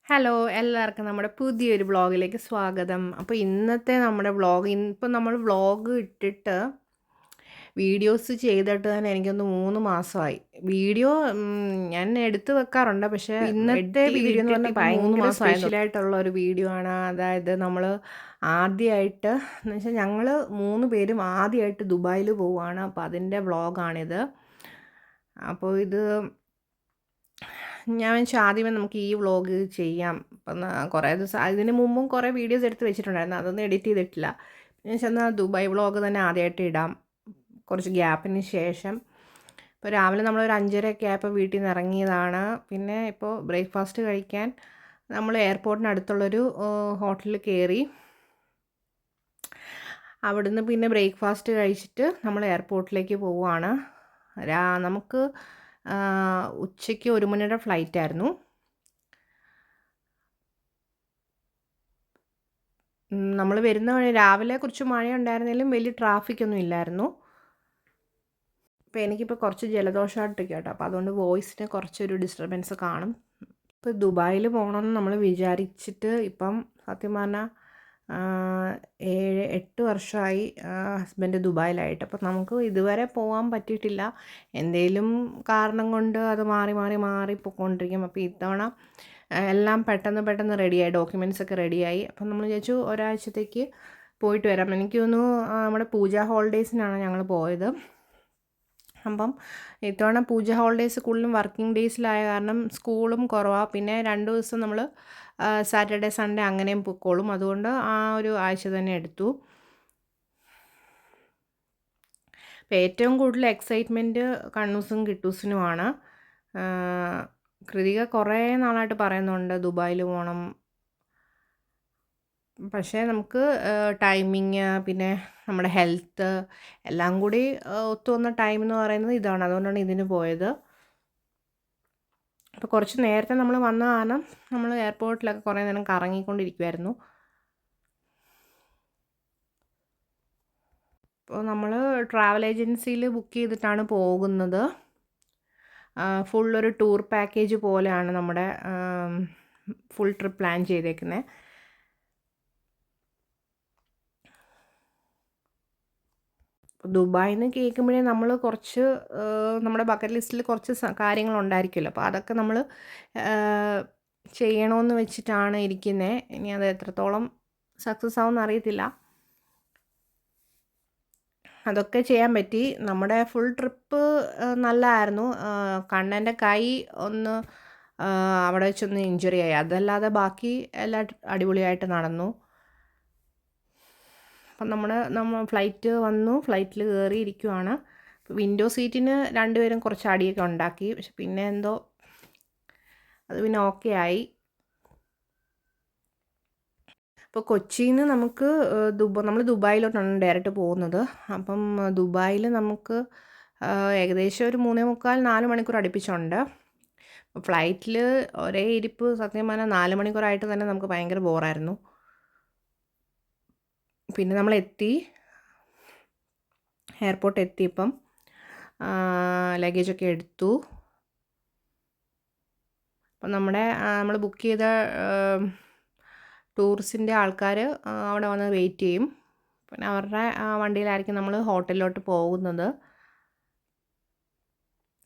Hello എല്ലാവർക്കും നമ്മുടെ പുതിയൊരു വ്ളോഗിലേക്ക് സ്വാഗതം. അപ്പോൾ ഇന്നത്തെ നമ്മുടെ വ്ളോഗ് ഇപ്പം നമ്മൾ വ്ളോഗ് ഇട്ടിട്ട് വീഡിയോസ് ചെയ്തിട്ട് തന്നെ എനിക്കൊന്ന് 3 മാസമായി. വീഡിയോ ഞാൻ എടുത്ത് വെക്കാറുണ്ട്. പക്ഷേ ഇന്നത്തെ വീഡിയോ എന്ന് പറഞ്ഞാൽ ഭയങ്കര സ്പെഷ്യലായിട്ടുള്ള ഒരു വീഡിയോ ആണ്. അതായത് നമ്മൾ ആദ്യമായിട്ട് എന്ന് വെച്ചാൽ ഞങ്ങൾ 3 പേരും ആദ്യമായിട്ട് ദുബായിൽ പോവുകയാണ്. അപ്പോൾ അതിൻ്റെ വ്ളോഗാണിത്. അപ്പോൾ ഇത് ഞാൻ വെച്ചാൽ ആദ്യമേ നമുക്ക് ഈ വ്ളോഗ് ചെയ്യാം. അപ്പം കുറേ ദിവസം ഇതിന് മുമ്പും കുറേ വീഡിയോസ് എടുത്ത് വെച്ചിട്ടുണ്ടായിരുന്നു, അതൊന്നും എഡിറ്റ് ചെയ്തിട്ടില്ല. ഞാൻ ചെന്നാൽ ദുബായ് വ്ളോഗ് തന്നെ ആദ്യമായിട്ട് ഇടാം, കുറച്ച് ഗ്യാപ്പിന് ശേഷം. ഇപ്പോൾ രാവിലെ നമ്മളൊരു 5:30 ആയപ്പോൾ വീട്ടിൽ നിന്ന് ഇറങ്ങിയതാണ്. പിന്നെ ഇപ്പോൾ ബ്രേക്ക്ഫാസ്റ്റ് കഴിക്കാൻ നമ്മൾ എയർപോർട്ടിനടുത്തുള്ളൊരു ഹോട്ടലിൽ കയറി. അവിടുന്ന് പിന്നെ ബ്രേക്ക്ഫാസ്റ്റ് കഴിച്ചിട്ട് നമ്മൾ എയർപോർട്ടിലേക്ക് പോവുകയാണ്. നമുക്ക് ഉച്ചയ്ക്ക് 1 മണിയുടെ ഫ്ലൈറ്റായിരുന്നു. നമ്മൾ വരുന്ന വഴി രാവിലെ കുറച്ച് മഴയുണ്ടായിരുന്നെങ്കിലും വലിയ ട്രാഫിക്കൊന്നും ഇല്ലായിരുന്നു. ഇപ്പോൾ എനിക്കിപ്പോൾ കുറച്ച് ജലദോഷമായിട്ടൊക്കെ കേട്ടോ, അപ്പോൾ അതുകൊണ്ട് വോയിസിന് കുറച്ചൊരു ഡിസ്റ്റർബൻസ് കാണും. ഇപ്പോൾ ദുബായിൽ പോകണമെന്ന് നമ്മൾ വിചാരിച്ചിട്ട് ഇപ്പം സത്യം പറഞ്ഞാൽ 7-8 വർഷമായി ഹസ്ബൻഡ് ദുബായിലായിട്ട്. അപ്പോൾ നമുക്ക് ഇതുവരെ പോകാൻ പറ്റിയിട്ടില്ല. എന്തെങ്കിലും കാരണം കൊണ്ട് അത് മാറി പോയിക്കൊണ്ടിരിക്കും. അപ്പോൾ ഇത്തവണ എല്ലാം പെട്ടെന്ന് റെഡിയായി, ഡോക്യുമെൻറ്റ്സൊക്കെ റെഡിയായി. അപ്പം നമ്മൾ വിചാരിച്ചു ഒരാഴ്ചത്തേക്ക് പോയിട്ട് വരാം. എനിക്ക് തോന്നുന്നു നമ്മുടെ പൂജ ഹോളിഡേയ്സിനാണ് ഞങ്ങൾ പോയത്. അപ്പം ഇത്തവണ പൂജ ഹോളിഡേയ്സ് കൂടുതലും വർക്കിംഗ് ഡേയ്സിലായ കാരണം സ്കൂളും കുറവാണ്. പിന്നെ 2 ദിവസം നമ്മൾ സാറ്റർഡേ സൺഡേ അങ്ങനെയും പൊക്കോളും. അതുകൊണ്ട് ആ ഒരു ആഴ്ച തന്നെ എടുത്തു. അപ്പോൾ ഏറ്റവും കൂടുതൽ എക്സൈറ്റ്മെൻറ്റ് കണ്ണൂസും കിട്ടൂസിനുമാണ്. കൃതിക കുറേ നാളായിട്ട് പറയുന്നുണ്ട് ദുബായിൽ പോകണം. പക്ഷേ നമുക്ക് ടൈമിങ് പിന്നെ നമ്മുടെ ഹെൽത്ത് എല്ലാം കൂടി ഒത്തു വന്ന ടൈം എന്ന് പറയുന്നത് ഇതാണ്. അതുകൊണ്ടാണ് ഇതിന് പോയത്. അപ്പോൾ കുറച്ച് നേരത്തെ നമ്മൾ വന്ന കാരണം നമ്മൾ എയർപോർട്ടിലൊക്കെ കുറേ നേരം കറങ്ങിക്കൊണ്ടിരിക്കുമായിരുന്നു. അപ്പോൾ നമ്മൾ ട്രാവൽ ഏജൻസിയിൽ ബുക്ക് ചെയ്തിട്ടാണ് പോകുന്നത്. ഫുള്ളൊരു ടൂർ പാക്കേജ് പോലെയാണ് നമ്മുടെ ഫുൾ ട്രിപ്പ് പ്ലാൻ ചെയ്തേക്കുന്നത്. ദുബായിൽ നിന്ന് കേൾക്കുമ്പോഴേ നമ്മൾ കുറച്ച് നമ്മുടെ ബക്കറ്റ് ലിസ്റ്റിൽ കുറച്ച് കാര്യങ്ങളുണ്ടായിരിക്കുമല്ലോ. അപ്പോൾ അതൊക്കെ നമ്മൾ ചെയ്യണമെന്ന് വെച്ചിട്ടാണ് ഇരിക്കുന്നത്. ഇനി അത് എത്രത്തോളം സക്സസ് ആവുമെന്ന് അറിയത്തില്ല. അതൊക്കെ ചെയ്യാൻ പറ്റി. നമ്മുടെ ഫുൾ ട്രിപ്പ് നല്ലതായിരുന്നു. കണ്ണൻ്റെ കൈ ഒന്ന് അവിടെ വെച്ചൊന്ന് ഇഞ്ചുറി ആയി, അതല്ലാതെ ബാക്കി എല്ലാം അടിപൊളിയായിട്ട് നടന്നു. അപ്പം നമ്മൾ ഫ്ലൈറ്റ് വന്നു, ഫ്ലൈറ്റിൽ കയറി ഇരിക്കുവാണ്. വിൻഡോ സീറ്റിന് 2 പേരും കുറച്ച് അടിയൊക്കെ ഉണ്ടാക്കി. പക്ഷെ പിന്നെ എന്തോ അത് പിന്നെ ഓക്കെ ആയി. അപ്പോൾ കൊച്ചിയിൽ നിന്ന് നമുക്ക് നമ്മൾ ദുബായിലോട്ടാണ് ഡയറക്റ്റ് പോകുന്നത്. അപ്പം ദുബായിൽ നമുക്ക് ഏകദേശം ഒരു 3.25-4 മണിക്കൂർ അടുപ്പിച്ചുണ്ട്. ഫ്ലൈറ്റിൽ ഒരേ ഇരിപ്പ് സത്യം പറഞ്ഞാൽ 4 മണിക്കൂറായിട്ട് തന്നെ നമുക്ക് ഭയങ്കര ബോറായിരുന്നു. പിന്നെ നമ്മൾ എയർപോർട്ട് എത്തിയപ്പം ലഗേജൊക്കെ എടുത്തു. അപ്പം നമ്മൾ ബുക്ക് ചെയ്ത ടൂറിസ്റ്റിൻ്റെ ആൾക്കാർ അവിടെ വന്ന് വെയിറ്റ് ചെയ്യും. പിന്നെ അവരുടെ വണ്ടിയിലായിരിക്കും നമ്മൾ ഹോട്ടലിലോട്ട് പോകുന്നത്.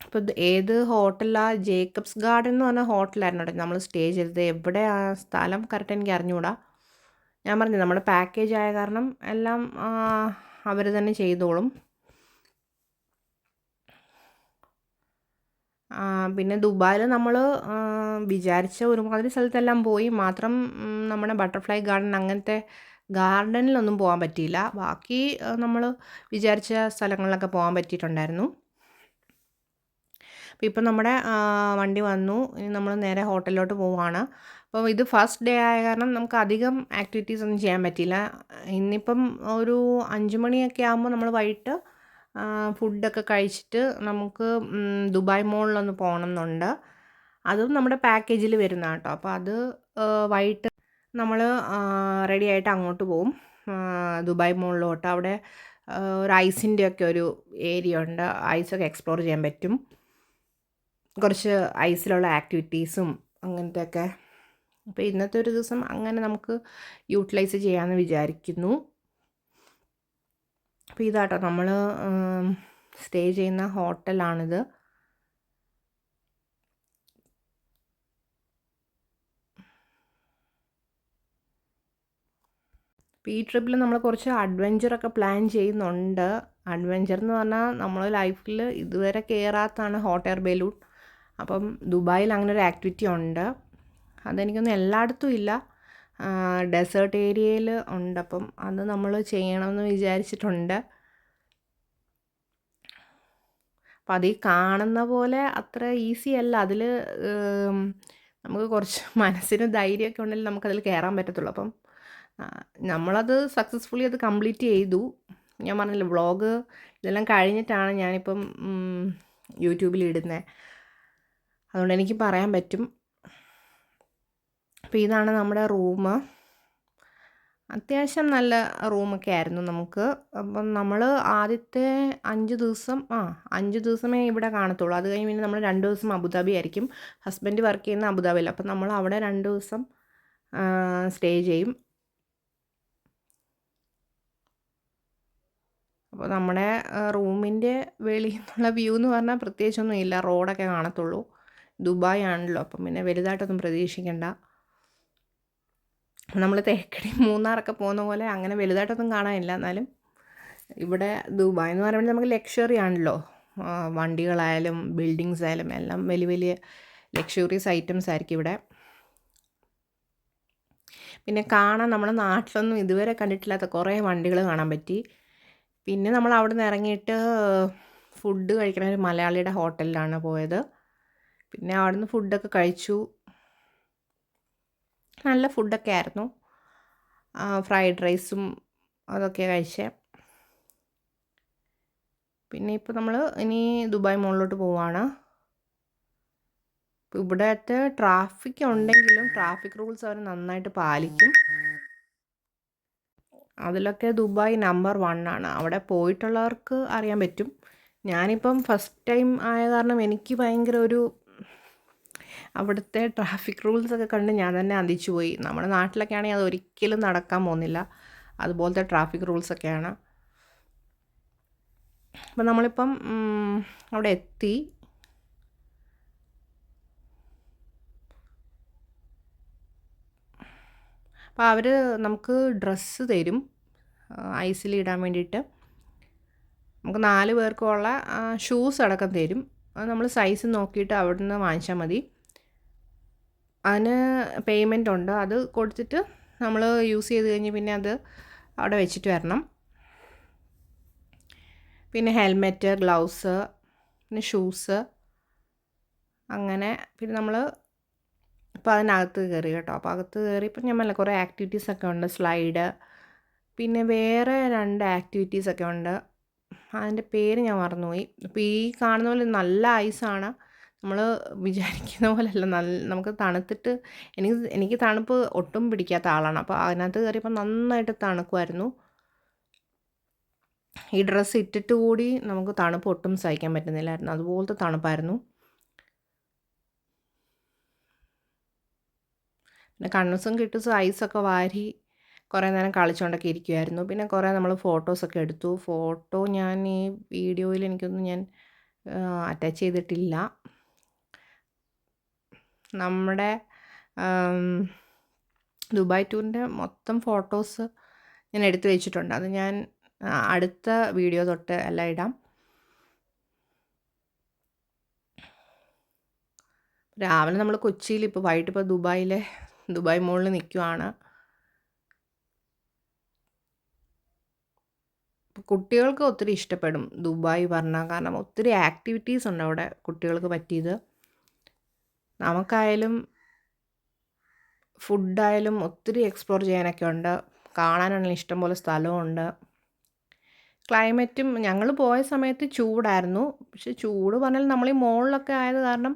അപ്പോൾ ഏത് ഹോട്ടലാണ്? ജേക്കബ്സ് ഗാർഡൻ എന്ന് പറഞ്ഞ ഹോട്ടലായിരുന്നു അവിടെ നമ്മൾ സ്റ്റേ ചെയ്തത്. എവിടെ ആ സ്ഥലം കറക്റ്റ് എനിക്ക് അറിഞ്ഞുകൂടാ. ഞാൻ പറഞ്ഞു നമ്മുടെ പാക്കേജ് ആയ കാരണം എല്ലാം അവർ തന്നെ ചെയ്തോളും. പിന്നെ ദുബായിൽ നമ്മൾ വിചാരിച്ച ഒരുമാതിരി സ്ഥലത്തെല്ലാം പോയി. മാത്രം നമ്മുടെ ബട്ടർഫ്ലൈ ഗാർഡൻ അങ്ങനത്തെ ഗാർഡനിലൊന്നും പോകാൻ പറ്റിയില്ല. ബാക്കി നമ്മൾ വിചാരിച്ച സ്ഥലങ്ങളിലൊക്കെ പോകാൻ പറ്റിയിട്ടുണ്ടായിരുന്നു. അപ്പോൾ ഇപ്പം നമ്മുടെ വണ്ടി വന്നു. ഇനി നമ്മൾ നേരെ ഹോട്ടലിലോട്ട് പോവുകയാണ്. അപ്പോൾ ഇത് ഫസ്റ്റ് ഡേ ആയ കാരണം നമുക്ക് അധികം ആക്ടിവിറ്റീസ് ഒന്നും ചെയ്യാൻ പറ്റിയില്ല. ഇന്നിപ്പം ഒരു 5 മണിയൊക്കെ ആകുമ്പോൾ നമ്മൾ വൈകിട്ട് ഫുഡൊക്കെ കഴിച്ചിട്ട് നമുക്ക് ദുബായ് മോളിലൊന്ന് പോകണം എന്നുണ്ട്. അതും നമ്മുടെ പാക്കേജിൽ വരുന്ന കേട്ടോ. അപ്പോൾ അത് വൈകിട്ട് നമ്മൾ റെഡി ആയിട്ട് അങ്ങോട്ട് പോവും, ദുബായ് മോളിലോട്ട്. അവിടെ ഒരു ഐസിൻ്റെ ഒക്കെ ഒരു ഏരിയ ഉണ്ട്. ഐസൊക്കെ എക്സ്പ്ലോർ ചെയ്യാൻ പറ്റും. കുറച്ച് ഐസിലുള്ള ആക്ടിവിറ്റീസും അങ്ങനത്തെയൊക്കെ അപ്പോൾ ഇന്നത്തെ ഒരു ദിവസം അങ്ങനെ നമുക്ക് യൂട്ടിലൈസ് ചെയ്യാമെന്ന് വിചാരിക്കുന്നു. അപ്പോൾ ഇതാട്ടോ നമ്മൾ സ്റ്റേ ചെയ്യുന്ന ഹോട്ടലാണിത്. അപ്പോൾ ഈ ട്രിപ്പിൽ നമ്മൾ കുറച്ച് അഡ്വഞ്ചറൊക്കെ പ്ലാൻ ചെയ്യുന്നുണ്ട്. അഡ്വഞ്ചർ എന്ന് പറഞ്ഞാൽ നമ്മൾ ലൈഫിൽ ഇതുവരെ കയറാത്തതാണ് ഹോട്ട് എയർ ബലൂൺ. അപ്പം ദുബായിൽ അങ്ങനെ ഒരു ആക്ടിവിറ്റി ഉണ്ട്. അതെനിക്കൊന്നും എല്ലായിടത്തും ഇല്ല, ഡെസേർട്ട് ഏരിയയിൽ ഉണ്ട്. അപ്പം അത് നമ്മൾ ചെയ്യണമെന്ന് വിചാരിച്ചിട്ടുണ്ട്. അപ്പം അത് ഈ കാണുന്ന പോലെ അത്ര ഈസി അല്ല. അതിൽ നമുക്ക് കുറച്ച് മനസ്സിന് ധൈര്യമൊക്കെ ഉണ്ടെങ്കിൽ നമുക്കതിൽ കയറാൻ പറ്റത്തുള്ളൂ. അപ്പം നമ്മളത് സക്സസ്ഫുള്ളി അത് കംപ്ലീറ്റ് ചെയ്തു. ഞാൻ പറഞ്ഞില്ല, വ്ളോഗ് ഇതെല്ലാം കഴിഞ്ഞിട്ടാണ് ഞാനിപ്പം യൂട്യൂബിൽ ഇടുന്നത്. അതുകൊണ്ട് എനിക്ക് പറയാൻ പറ്റും. അപ്പോൾ ഇതാണ് നമ്മുടെ റൂം. അത്യാവശ്യം നല്ല റൂമൊക്കെ ആയിരുന്നു നമുക്ക്. അപ്പം നമ്മൾ ആദ്യത്തെ 5 ദിവസമേ ഇവിടെ കാണത്തുള്ളൂ. അത് കഴിഞ്ഞ് പിന്നെ നമ്മൾ 2 ദിവസം അബുദാബി ആയിരിക്കും. ഹസ്ബൻഡ് വർക്ക് ചെയ്യുന്ന അബുദാബിയിൽ. അപ്പം നമ്മൾ അവിടെ 2 ദിവസം സ്റ്റേ ചെയ്യും. അപ്പോൾ നമ്മുടെ റൂമിൻ്റെ വെളിയിൽ നിന്നുള്ള വ്യൂ എന്ന് പറഞ്ഞാൽ പ്രത്യേകിച്ചൊന്നും ഇല്ല, റോഡൊക്കെ കാണത്തുള്ളൂ. ദുബായ് ആണല്ലോ, അപ്പം പിന്നെ വലുതായിട്ടൊന്നും പ്രതീക്ഷിക്കണ്ട. നമ്മൾ തേക്കടി മൂന്നാറൊക്കെ പോകുന്ന പോലെ അങ്ങനെ വലുതായിട്ടൊന്നും കാണാനില്ല. എന്നാലും ഇവിടെ ദുബായ് എന്ന് പറയുമ്പോൾ നമുക്ക് ലക്ഷറി ആണല്ലോ. വണ്ടികളായാലും ബിൽഡിങ്സ് ആയാലും എല്ലാം വലിയ വലിയ ലക്ഷറീസ് ഐറ്റംസ് ആയിരിക്കും ഇവിടെ. പിന്നെ കാണാൻ നമ്മുടെ നാട്ടിലൊന്നും ഇതുവരെ കണ്ടിട്ടില്ലാത്ത കുറേ വണ്ടികൾ കാണാൻ പറ്റി. പിന്നെ നമ്മൾ അവിടെ നിന്ന് ഇറങ്ങിയിട്ട് ഫുഡ് കഴിക്കണ ഒരു മലയാളിയുടെ ഹോട്ടലിലാണ് പോയത്. പിന്നെ അവിടെ നിന്ന് ഫുഡൊക്കെ കഴിച്ചു. നല്ല ഫുഡൊക്കെ ആയിരുന്നു. ഫ്രൈഡ് റൈസും അതൊക്കെ കഴിച്ചേ. പിന്നെ ഇപ്പോൾ നമ്മൾ ഇനി ദുബായ് മോളിലോട്ട് പോവാണ്. ഇവിടുത്തെ ട്രാഫിക് ഉണ്ടെങ്കിലും ട്രാഫിക് റൂൾസ് അവർ നന്നായിട്ട് പാലിക്കും. അതിലൊക്കെ ദുബായ് നമ്പർ 1 ആണ്. അവിടെ പോയിട്ടുള്ളവർക്ക് അറിയാൻ പറ്റും. ഞാനിപ്പം ഫസ്റ്റ് ടൈം ആയ കാരണം എനിക്ക് ഭയങ്കര അവിടുത്തെ ട്രാഫിക് റൂൾസൊക്കെ കണ്ട് ഞാൻ തന്നെ അതിച്ചു പോയി. നമ്മുടെ നാട്ടിലൊക്കെ ആണെങ്കിൽ അത് ഒരിക്കലും നടക്കാൻ പോകുന്നില്ല. അതുപോലത്തെ ട്രാഫിക് റൂൾസൊക്കെയാണ്. അപ്പം നമ്മളിപ്പം അവിടെ എത്തി. അപ്പോൾ അവർ നമുക്ക് ഡ്രസ്സ് തരും ഐസിലിടാൻ വേണ്ടിയിട്ട്. നമുക്ക് 4 പേർക്കുള്ള ഷൂസ് അടക്കം തരും. അത് നമ്മൾ സൈസ് നോക്കിയിട്ട് അവിടെ നിന്ന് വാങ്ങിച്ചാൽ മതി. അതിന് പേയ്മെൻ്റ് ഉണ്ട്. അത് കൊടുത്തിട്ട് നമ്മൾ യൂസ് ചെയ്ത് കഴിഞ്ഞ് പിന്നെ അത് അവിടെ വെച്ചിട്ട് വരണം. പിന്നെ ഹെൽമെറ്റ്, ഗ്ലൗസ്, പിന്നെ ഷൂസ്, അങ്ങനെ. പിന്നെ നമ്മൾ ഇപ്പോൾ അതിനകത്ത് കയറി കേട്ടോ. അപ്പോൾ അകത്ത് കയറി ഇപ്പം ഞാൻ പറഞ്ഞില്ല കുറേ ആക്ടിവിറ്റീസൊക്കെ ഉണ്ട്. സ്ലൈഡ്, പിന്നെ വേറെ 2 ആക്ടിവിറ്റീസൊക്കെ ഉണ്ട്. അതിൻ്റെ പേര് ഞാൻ മറന്നുപോയി. അപ്പോൾ ഈ കാണുന്ന പോലെ നല്ല ഐസാണ്. നമ്മൾ വിചാരിക്കുന്ന പോലെയല്ല. നമുക്ക് തണുത്തിട്ട് എനിക്ക് തണുപ്പ് ഒട്ടും പിടിക്കാത്ത ആളാണ്. അപ്പോൾ അതിനകത്ത് കയറിയപ്പോൾ നന്നായിട്ട് തണുക്കുമായിരുന്നു. ഈ ഡ്രസ്സ് ഇട്ടിട്ട് കൂടി നമുക്ക് തണുപ്പ് ഒട്ടും സഹിക്കാൻ പറ്റുന്നില്ലായിരുന്നു. അതുപോലത്തെ തണുപ്പായിരുന്നു. പിന്നെ കണ്ണൂസും കിട്ടൂസും ഐസൊക്കെ വാരി കുറേ നേരം കളിച്ചുകൊണ്ടൊക്കെ ഇരിക്കുമായിരുന്നു. പിന്നെ കുറേ നമ്മൾ ഫോട്ടോസൊക്കെ എടുത്തു. ഫോട്ടോ ഞാൻ ഈ വീഡിയോയിൽ ഞാൻ അറ്റാച്ച് ചെയ്തിട്ടില്ല. നമ്മുടെ ദുബായ് ടൂറിൻ്റെ മൊത്തം ഫോട്ടോസ് ഞാൻ എടുത്തു വെച്ചിട്ടുണ്ട്. അത് ഞാൻ അടുത്ത വീഡിയോ തൊട്ട് എല്ലാം ഇടാം. രാവിലെ നമ്മൾ കൊച്ചിയിൽ, ഇപ്പോൾ വൈകിട്ട് ഇപ്പോൾ ദുബായ് മോളിൽ നിൽക്കുവാണ്. കുട്ടികൾക്ക് ഒത്തിരി ഇഷ്ടപ്പെടും ദുബായ് പറഞ്ഞാൽ. കാരണം ഒത്തിരി ആക്ടിവിറ്റീസ് ഉണ്ട് അവിടെ കുട്ടികൾക്ക് പറ്റിയത്. നമുക്കായാലും ഫുഡായാലും ഒത്തിരി എക്സ്പ്ലോർ ചെയ്യാനൊക്കെ ഉണ്ട്. കാണാനാണെങ്കിൽ ഇഷ്ടംപോലെ സ്ഥലമുണ്ട്. ക്ലൈമറ്റും ഞങ്ങൾ പോയ സമയത്ത് ചൂടായിരുന്നു. പക്ഷെ ചൂട് പറഞ്ഞാൽ നമ്മൾ ഈ മുകളിലൊക്കെ ആയത് കാരണം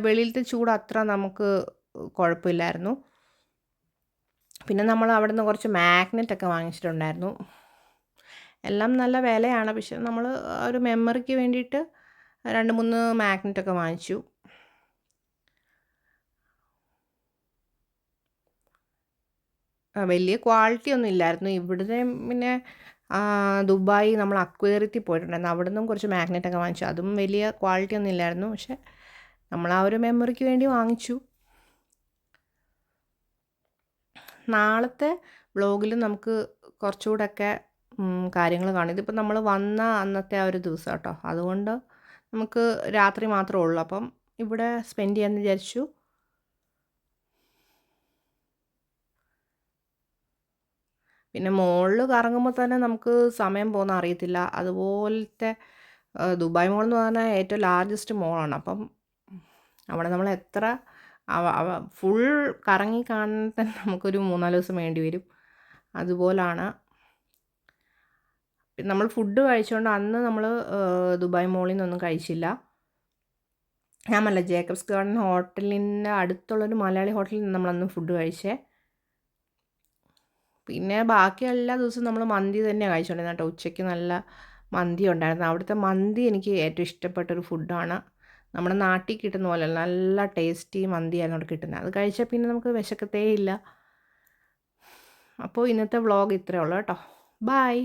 വെളിയിലത്തെ ചൂട് അത്ര നമുക്ക് കുഴപ്പമില്ലായിരുന്നു. പിന്നെ നമ്മൾ അവിടെ നിന്ന് കുറച്ച് മാഗ്നറ്റൊക്കെ വാങ്ങിച്ചിട്ടുണ്ടായിരുന്നു. എല്ലാം നല്ല വിലയാണ്. പക്ഷെ നമ്മൾ ഒരു മെമ്മറിക്ക് വേണ്ടിയിട്ട് 2-3 മാഗ്നറ്റൊക്കെ വാങ്ങിച്ചു. വലിയ ക്വാളിറ്റി ഒന്നും ഇല്ലായിരുന്നു. ഇവിടുത്തെ പിന്നെ ദുബായ് നമ്മൾ അക്വേറിയത്തിൽ പോയിട്ടുണ്ടായിരുന്നു. അവിടെ നിന്നും കുറച്ച് മാഗ്നറ്റൊക്കെ വാങ്ങിച്ചു. അതും വലിയ ക്വാളിറ്റി ഒന്നും ഇല്ലായിരുന്നു. പക്ഷെ നമ്മൾ ആ ഒരു മെമ്മറിക്ക് വേണ്ടി വാങ്ങിച്ചു. നാളത്തെ വ്ളോഗിൽ നമുക്ക് കുറച്ചുകൂടെയൊക്കെ കാര്യങ്ങൾ കാണും. ഇതിപ്പോൾ നമ്മൾ വന്ന അന്നത്തെ ആ ഒരു ദിവസം കേട്ടോ. അതുകൊണ്ട് നമുക്ക് രാത്രി മാത്രമേ ഉള്ളൂ. അപ്പം ഇവിടെ സ്പെൻഡ് ചെയ്യാമെന്ന് വിചാരിച്ചു. പിന്നെ മുകളിൽ കറങ്ങുമ്പോൾ തന്നെ നമുക്ക് സമയം പോകുന്ന അറിയത്തില്ല. അതുപോലത്തെ ദുബായ് മോൾ എന്ന് പറഞ്ഞാൽ ഏറ്റവും ലാർജസ്റ്റ് മോളാണ്. അപ്പം അവിടെ നമ്മൾ എത്ര ഫുൾ കറങ്ങി കാണാൻ തന്നെ നമുക്കൊരു 3-4 ദിവസം വേണ്ടി വരും. അതുപോലാണ്. നമ്മൾ ഫുഡ് കഴിച്ചുകൊണ്ട് അന്ന് നമ്മൾ ദുബായ് മോളിൽ നിന്നൊന്നും കഴിച്ചില്ല. ഞാൻ പറഞ്ഞില്ല, ജേക്കബ്സ് ഗാർഡൻ ഹോട്ടലിൻ്റെ അടുത്തുള്ളൊരു മലയാളി ഹോട്ടലിൽ നിന്ന് നമ്മളന്ന് ഫുഡ് കഴിച്ചേ. പിന്നെ ബാക്കി എല്ലാ ദിവസവും നമ്മൾ മന്തി തന്നെയാണ് കഴിച്ചുകൊണ്ടിരുന്നത് കേട്ടോ. ഉച്ചയ്ക്ക് നല്ല മന്തി ഉണ്ടായിരുന്നു. അവിടുത്തെ മന്തി എനിക്ക് ഏറ്റവും ഇഷ്ടപ്പെട്ടൊരു ഫുഡാണ്. നമ്മുടെ നാട്ടിൽ കിട്ടുന്ന പോലെ നല്ല ടേസ്റ്റി മന്തിയായിരുന്നു അവിടെ കിട്ടുന്നത്. അത് കഴിച്ചാൽ പിന്നെ നമുക്ക് വിശക്കത്തേ ഇല്ല. അപ്പോൾ ഇന്നത്തെ വ്ളോഗ് ഇത്രയേ ഉള്ളൂ കേട്ടോ. ബൈ.